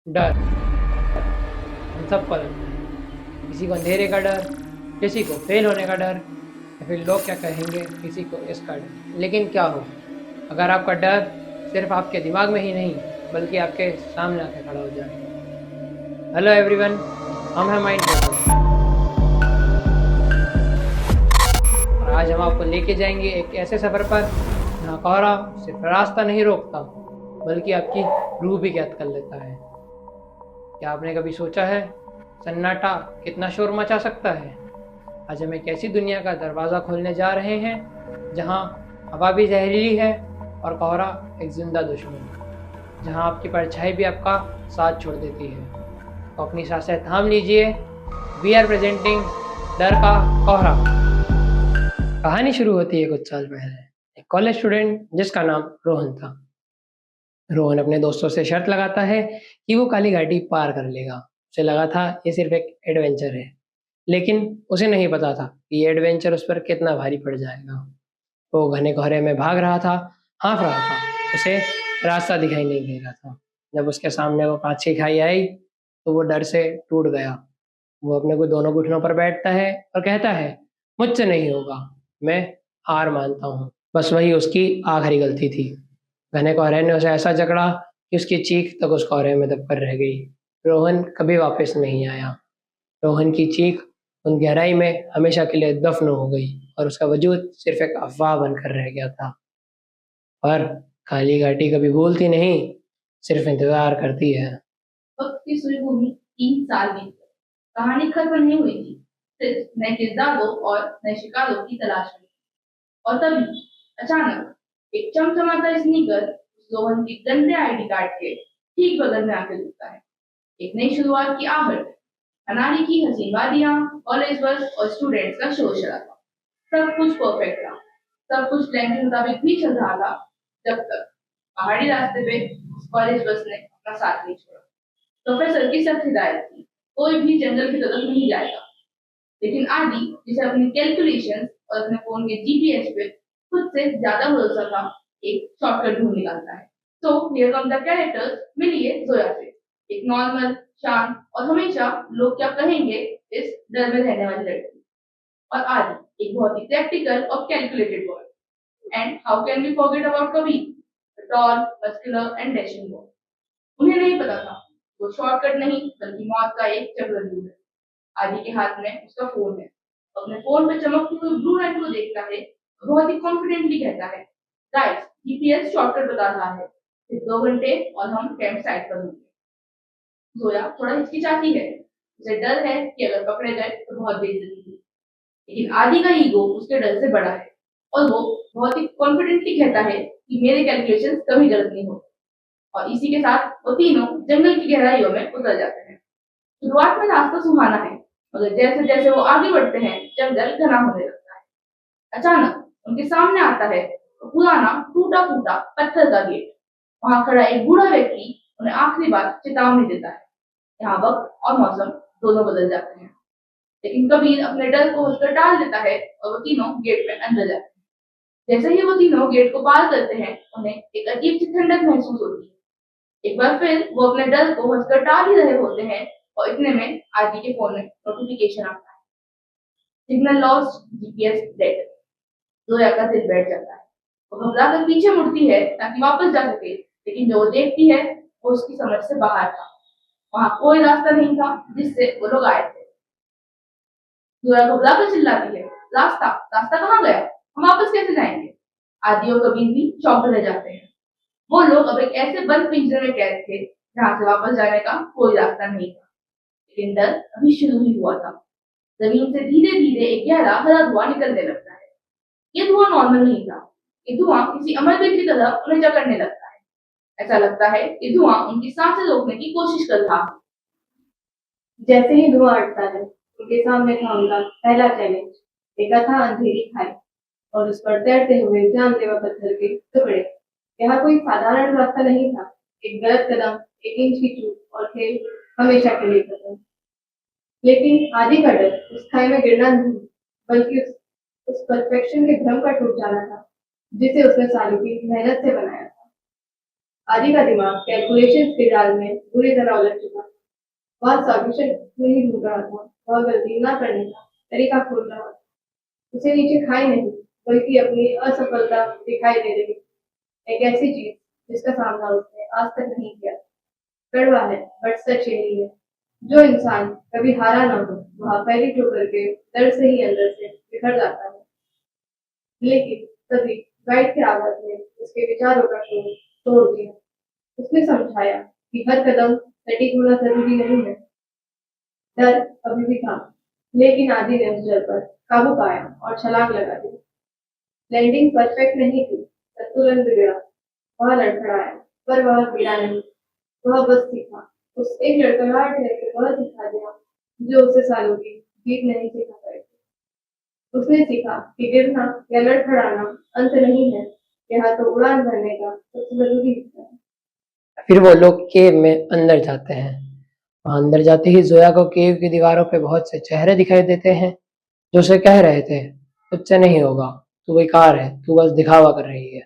डर हम सबको लगता है। किसी को अंधेरे का डर, किसी को फेल होने का डर, या फिर लोग क्या कहेंगे, किसी को इसका डर। लेकिन क्या हो अगर आपका डर सिर्फ आपके दिमाग में ही नहीं बल्कि आपके सामने आके खड़ा हो जाए। हेलो एवरीवन, हम हैं माइंड ट्रेवल और आज हम आपको लेके जाएंगे एक ऐसे सफ़र पर जहाँ कोहरा सिर्फ रास्ता नहीं रोकता बल्कि आपकी रूह भी कैद कर लेता है। क्या आपने कभी सोचा है सन्नाटा कितना शोर मचा सकता है? आज हम एक ऐसी दुनिया का दरवाज़ा खोलने जा रहे हैं जहाँ हवा भी जहरीली है और कोहरा एक जिंदा दुश्मन, जहाँ आपकी परछाई भी आपका साथ छोड़ देती है। तो अपनी सांसें थाम लीजिए। वी आर प्रेजेंटिंग डर का कोहरा। कहानी शुरू होती है कुछ साल पहले। एक कॉलेज स्टूडेंट जिसका नाम रोहन था। रोहन अपने दोस्तों से शर्त लगाता है कि वो काली घाटी पार कर लेगा। उसे लगा था ये सिर्फ एक एडवेंचर है, लेकिन उसे नहीं पता था कि ये एडवेंचर उस पर कितना भारी पड़ जाएगा। वो घने कोहरे में भाग रहा था, हाँफ रहा था, उसे रास्ता दिखाई नहीं दे रहा था। जब उसके सामने वो कांच की खाई आई तो वो डर से टूट गया। वो अपने को दोनों घुटनों पर बैठता है और कहता है, मुझसे नहीं होगा, मैं हार मानता हूँ। बस वही उसकी आखिरी गलती थी। घने कोहरे ने उसे ऐसा जकड़ा कि उसकी चीख तक उस कोहरे में दबकर रह गई। रोहन कभी वापस नहीं आया। रोहन की चीख उन गहराई में हमेशा के लिए दफन हो गई और उसका वजूद सिर्फ एक अफवाह बनकर रह गया था। पर काली घाटी कभी भूलती नहीं, सिर्फ इंतजार करती है। वक्त की सुई भूमि 3 साल बीत गए। कहानी खत्म नहीं हुई थी, सिर्फ नए किरदारों और नए शिकारों की तलाश में। और तभी अचानक एक चमचमाता स्नीकर उस रोहन की गंदे आईडी कार्ड के ठीक बगल में आके रुकता है। एक नई शुरुआत की आहट, अनारी की हसीन वादियां, कॉलेज बस और स्टूडेंट्स का शोर शराबा। सब कुछ परफेक्ट था, सब कुछ प्लान के मुताबिक भी चल रहा था, जब तक पहाड़ी रास्ते पे कॉलेज बस ने अपना साथ नहीं छोड़ा। प्रोफेसर की सख्त हिदायत थी, कोई भी जंगल की तरफ नहीं जाएगा। लेकिन आदि, जिसे अपनी कैलकुलेशन और अपने फोन के जीपीएस पे खुद से ज्यादा भरोसा था, एक शॉर्टकट ढूंढ निकालता है। तो हियर कम द कैरेक्टर्स, मिलिए जोया से, एक नॉर्मल, शांत और हमेशा लोग क्या कहेंगे इस डर में रहने वाली लड़की। और आदि, एक बहुत ही प्रैक्टिकल और calculated boy. And how can we forget about Kabir, tall, muscular and dashing boy. उन्हें नहीं पता था वो शॉर्टकट नहीं बल्कि मौत का एक चक्रव्यूह है। आदि के हाथ में उसका फोन है। अपने फोन पे चमकती हुई ब्लू लाइट को देखता है, बहुत ही कॉन्फिडेंटली कहता है, गाइस जीपीएस शॉर्टकट बता रहा है, सिर्फ 2 घंटे और हम कैंप साइट पर होंगे। जोया थोड़ा हिचकिचाती है, उसे डर है कि अगर पकड़े गए तो बहुत बेइज्जती होगी। लेकिन आदि का ईगो उसके डर से बड़ा है और वो बहुत ही कॉन्फिडेंटली कहता है कि मेरे कैलकुलेशन कभी गलत नहीं होते। और इसी के साथ वो तीनों जंगल की गहराइयों में उतर जाते हैं। शुरुआत में रास्ता सुहाना है, मगर जैसे जैसे वो आगे बढ़ते हैं जंगल घना होने लगता है। अचानक उनके सामने आता है वो पुराना टूटा फूटा पत्थर का गेट। वहां खड़ा एक बूढ़ा व्यक्ति उन्हें आखिरी बार चेतावनी देता है। यहाँ वक्त और मौसम दोनों बदल जाते हैं। लेकिन कबीर अपने डर को हंसकर टाल देता है और वो तीनों गेट में अंदर जाते हैं। जैसे ही वो तीनों गेट को पार करते हैं उन्हें एक अजीब सी ठंडक महसूस होती है। एक बार फिर वो अपने डर को हंसकर टाल ही रहे होते हैं और इतने में आदि के फोन में नोटिफिकेशन आता है, signal lost, GPS dead. Zoya का दिल बैठ जाता है। वो घबराकर पीछे मुड़ती है ताकि वापस जा सके, लेकिन जो वो देखती है वो उसकी समझ से बाहर था। वहां कोई रास्ता नहीं था जिससे वो लोग आए थे। जोया घबराकर चिल्लाती है, रास्ता रास्ता कहाँ गया, हम वापस कैसे जाएंगे? आदि और कबीर भी चौंक रह जाते हैं। वो लोग अब एक ऐसे बंद पिंजरे में कैद थे जहाँ से वापस जाने का कोई रास्ता नहीं था। लेकिन डर अभी शुरू ही हुआ था। जमीन से धीरे धीरे एक गहरा हरा धुआं निकलने लगता है। ये धुआं नॉर्मल नहीं था, ये धुआं किसी अमरवीर की तरह उन्हें जकड़ने लगता है। ऐसा लगता है कि धुआं उनकी सांसें रोकने की कोशिश कर रहा है। जैसे ही धुआं हटता है, उनके सामने था उनका पहला चैलेंज, एक अथाह अंधेरी खाई और उस पर तैरते हुए जानलेवा पत्थर के टुकड़े। यहाँ कोई साधारण रास्ता नहीं था, एक गलत कदम, एक इंच की चूक और खेल हमेशा के लिए खत्म। लेकिन आदि का डर उस खाई में गिरना नहीं, बल्कि उस परफेक्शन के भ्रम का टूट जाना था, जिसे उसने सालों की मेहनत से बनाया था। आदि का दिमाग कैलकुलेशंस के जाल में बुरी तरह उलझ चुका था। वह सॉल्यूशन नहीं ढूंढ रहा था, वह गलती न करने का तरीका खोज रहा था। उसे नीचे खाई नहीं, बल्कि अपनी असफलता दिखाई दे रही, एक ऐसी चीज जिसका सामना उसने आज तक नहीं किया। कड़वा है बट सच यही है, जो इंसान कभी हारा ना हो वह पहली ठोकर के डर से ही अंदर से बिखर जाता है। लेकिन तभी गाइड की आवाज ने उसके विचारों का शोर तोड़ दिया। उसने समझाया कि हर कदम सटीक होना जरूरी नहीं है। डर अभी भी था, लेकिन आदि ने उस डर पर काबू पाया और छलांग लगा दी। लैंडिंग परफेक्ट नहीं थी, संतुलन बिगड़ा, वह लड़खड़ाया, पर वह गिरा नहीं। वह बस सीखा, उस एक लड़खड़ाहट ने उसे वह सिखा दिया जो उसे सालों की जीत नहीं सिखा पाई थी। उसने सीखा कि गिरना या लड़खड़ाना अंत नहीं है, यह तो उड़ान भरने का सबसे जरूरी हिस्सा है। फिर वो लोग केव में अंदर जाते हैं। वहां अंदर जाते ही जोया को केव की दीवारों पे बहुत से चेहरे दिखाई देते हैं जो उसे कह रहे थे, तुझसे नहीं होगा, तू बेकार है, तू बस दिखावा कर रही है,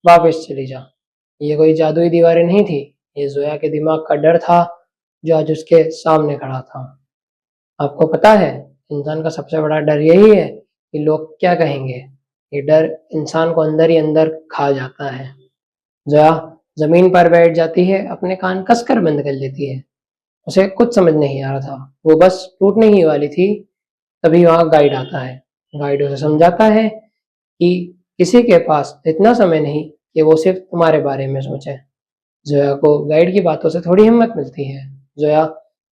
वापस चली जा। ये कोई जादुई दीवारें नहीं थी, ये जोया के दिमाग का डर था जो आज उसके सामने खड़ा था। आपको पता है, इंसान का सबसे बड़ा डर यही है कि लोग क्या कहेंगे। ये डर इंसान को अंदर ही अंदर खा जाता है। जोया जमीन पर बैठ जाती है, अपने कान कसकर बंद कर लेती है। उसे कुछ समझ नहीं आ रहा था, वो बस टूटने ही वाली थी। तभी वहां गाइड आता है। गाइड उसे समझाता है कि किसी के पास इतना समय नहीं कि वो सिर्फ तुम्हारे बारे में सोचे। जोया को गाइड की बातों से थोड़ी हिम्मत मिलती है। जोया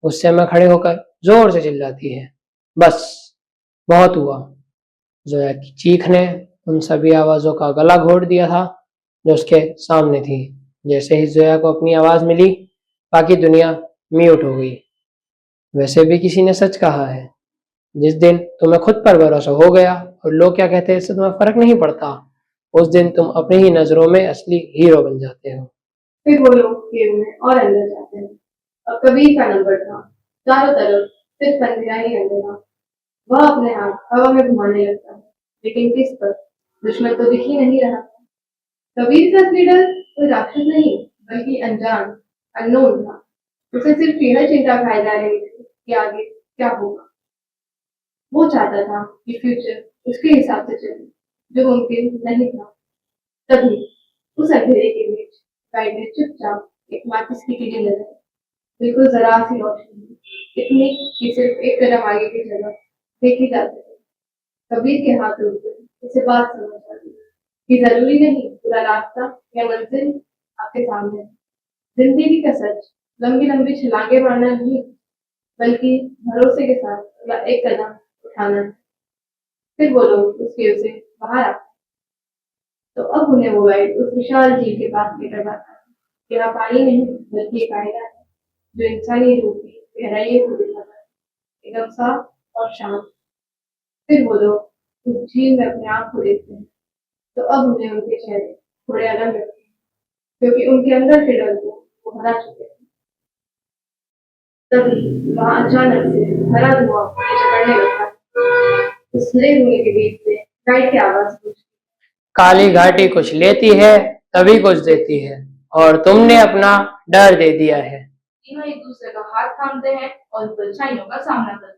गुस्से में खड़े होकर जोर से चिल्लाती है, बस बहुत हुआ। जोया की चीख ने उन सभी आवाजों का गला घोट दिया था जो उसके सामने थी। जैसे ही जोया को अपनी आवाज मिली, बाकी दुनिया म्यूट हो गई। वैसे भी किसी ने सच कहा है, जिस दिन तुम्हें खुद पर भरोसा हो गया और लोग क्या कहते हैं इससे तुम्हें फर्क नहीं पड़ता, उस दिन तुम अपनी ही नजरों में असली हीरो बन जाते हो। फिर वो लोग केव में और अंदर जाते हैं। अब कबीर का नंबर था। चारों तरफ सिर्फ अंधेरा ही अंधेरा। वह अपने हाथ हवा में घुमाने लगता है, लेकिन किस पर? दुश्मन तो दिख ही नहीं रहा था। कबीर का असली डर कोई राक्षस नहीं, बल्कि अनजान, अननोन था। उसे सिर्फ यह चिंता खाई जा रही थी कि आगे क्या होगा। वो चाहता था कि फ्यूचर उसके हिसाब से चले, जो मुमकिन नहीं था। तभी उस अंधेरे के बीच गाइड ने चुपचाप एक माचिस की कीटी लगाई। बिल्कुल जरा सी रोशनी, इतनी कि सिर्फ एक कदम आगे की जगह देखी जा सके। कबीर के हाथ रुक गए। उसे बात समझ आ गई कि जरूरी नहीं पूरा रास्ता या मंजिल आपके सामने है। जिंदगी का सच लंबी लंबी छलांगे मारना नहीं, बल्कि भरोसे के साथ अगला एक कदम उठाना है। फिर वो लोग उस केव से बाहर आते। तो अब उन्हें वो गाइड उस विशाल झील के पास लेकर जाता है। यहाँ पानी नहीं, बल्कि एक आईना है जो इंसानी रूप की गहराइयों को दिखाता है, एकदम साफ और शांत। फिर वो लोग उस झील में अपने आप को देखते हैं, तो अब उन्हें उनके चेहरे थोड़े अलग लगते हैं, क्योंकि उनके अंदर के डर को वो हरा चुके हैं। तभी वहां अचानक से हरा धुआं उन्हें चकड़ने लगता है। उस हरे धुएं के बीच से गाइड की आवाज गूंजती काली घाटी कुछ लेती है, तभी कुछ देती है, और तुमने अपना डर दे दिया है। तीनों एक दूसरे का हाथ थामते हैं और परछाइयों का सामना करते हैं।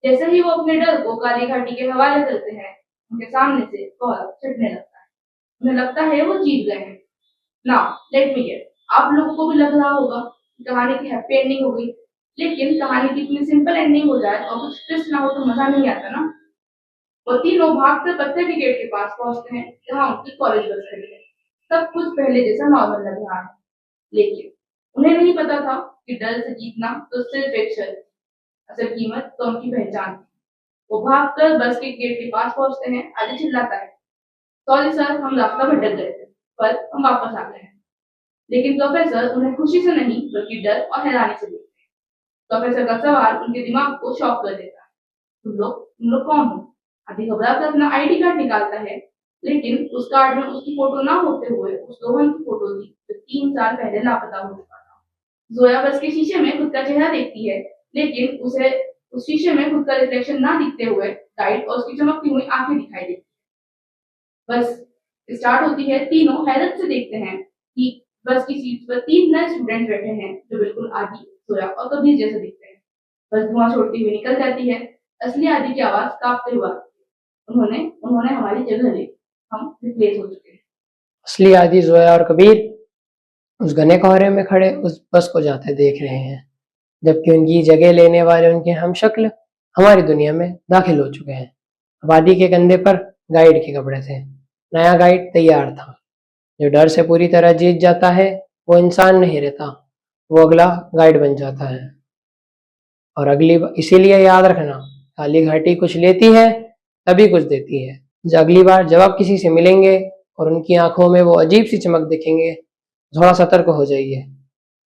जैसे ही वो अपने डर को काली घाटी के हवाले करते हैं, उनके सामने से कोहरा छटने लगता है। उन्हें लगता है वो जीत गए हैं। नाउ लेट मी गेस, आप लोगों को भी लग रहा होगा कि कहानी की हैप्पी एंडिंग हो गई, लेकिन कहानी की इतनी सिंपल एंडिंग हो जाए और कुछ ट्विस्ट ना हो तो मजा नहीं आता ना। वो तीनों भागकर पत्थर के गेट के पास पहुंचते हैं जहां उनकी कॉलेज बस खड़ी है। सब कुछ पहले जैसा नॉर्मल लग रहा है, लेकिन उन्हें नहीं पता था कि डर से जीतना तो सिर्फ एक शर्त थी, असल कीमत तो उनकी पहचान थी। वो भागकर बस के गेट के पास पहुंचते हैं। आदि चिल्लाता है, सॉरी सर, हम रास्ता भटक गए थे, पर हम वापस आ गए हैं। लेकिन प्रोफेसर उन्हें खुशी से नहीं बल्कि डर और हैरानी से देखते हैं। प्रोफेसर का सवाल उनके दिमाग को शॉक कर देता है, तुम लोग कौन हो? आदि घबरा कर अपना आईडी कार्ड निकालता है, लेकिन उस कार्ड में उसकी फोटो ना होते हुए उस रोहन की फोटो थी जो 3 साल पहले लापता हो चुका था। जोया बस के शीशे में खुद का चेहरा देखती है, लेकिन उसे उस शीशे में खुद का रिफ्लेक्शन ना दिखते हुए गाइड और उसकी चमकती हुई आंखें दिखाई देती है। बस स्टार्ट होती है। तीनों हैरत से देखते हैं कि बस की सीट पर 3 नए स्टूडेंट बैठे हैं जो बिल्कुल आदि, सोया और कबीर जैसे दिखते हैं। बस धुआं छोड़ती हुई निकल जाती है। असली आदि की आवाज कांपते हुए आती है। उन्होंने उन्होंने हमारी जगह ली। हम रिप्लेस हो चुके हैं। असली आदि जोया और कबीर उस घने कोहरे में खड़े उस बस को जाते देख रहे हैं, जबकि उनकी जगह लेने वाले उनके हमशक्ल हमारी दुनिया में दाखिल हो चुके हैं। अब आदि के कंधे पर गाइड के कपड़े थे। नया गाइड तैयार था। जो डर से पूरी तरह जीत जाता है वो इंसान नहीं रहता, वो अगला गाइड बन जाता है। और इसीलिए याद रखना, काली घाटी कुछ लेती है तभी कुछ देती है। अगली बार जब आप किसी से मिलेंगे और उनकी आंखों में वो अजीब सी चमक दिखेंगे, थोड़ा सतर्क हो जाइए।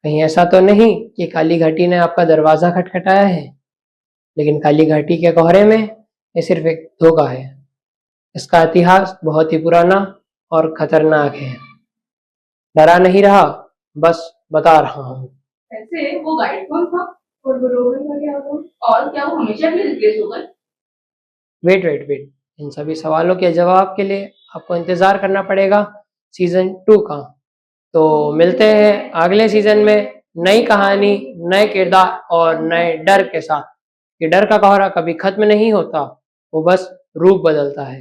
कहीं ऐसा तो नहीं कि काली घाटी ने आपका दरवाजा खटखटाया है। लेकिन काली घाटी के कोहरे में ये सिर्फ एक धोखा है। इसका इतिहास बहुत ही पुराना और खतरनाक है। डरा नहीं रहा, बस बता रहा हूँ। वैसे वो गाइड कौन था? और वो रोहन का क्या हुआ? और क्या वो हमेशा के लिए रिप्लेस हो गए? वेट, इन सभी सवालों के जवाब के लिए आपको इंतजार करना पड़ेगा सीजन 2 का। तो मिलते हैं अगले सीजन में नई कहानी, नए किरदार और नए डर के साथ। ये डर का कोहरा कभी खत्म नहीं होता, वो बस रूप बदलता है।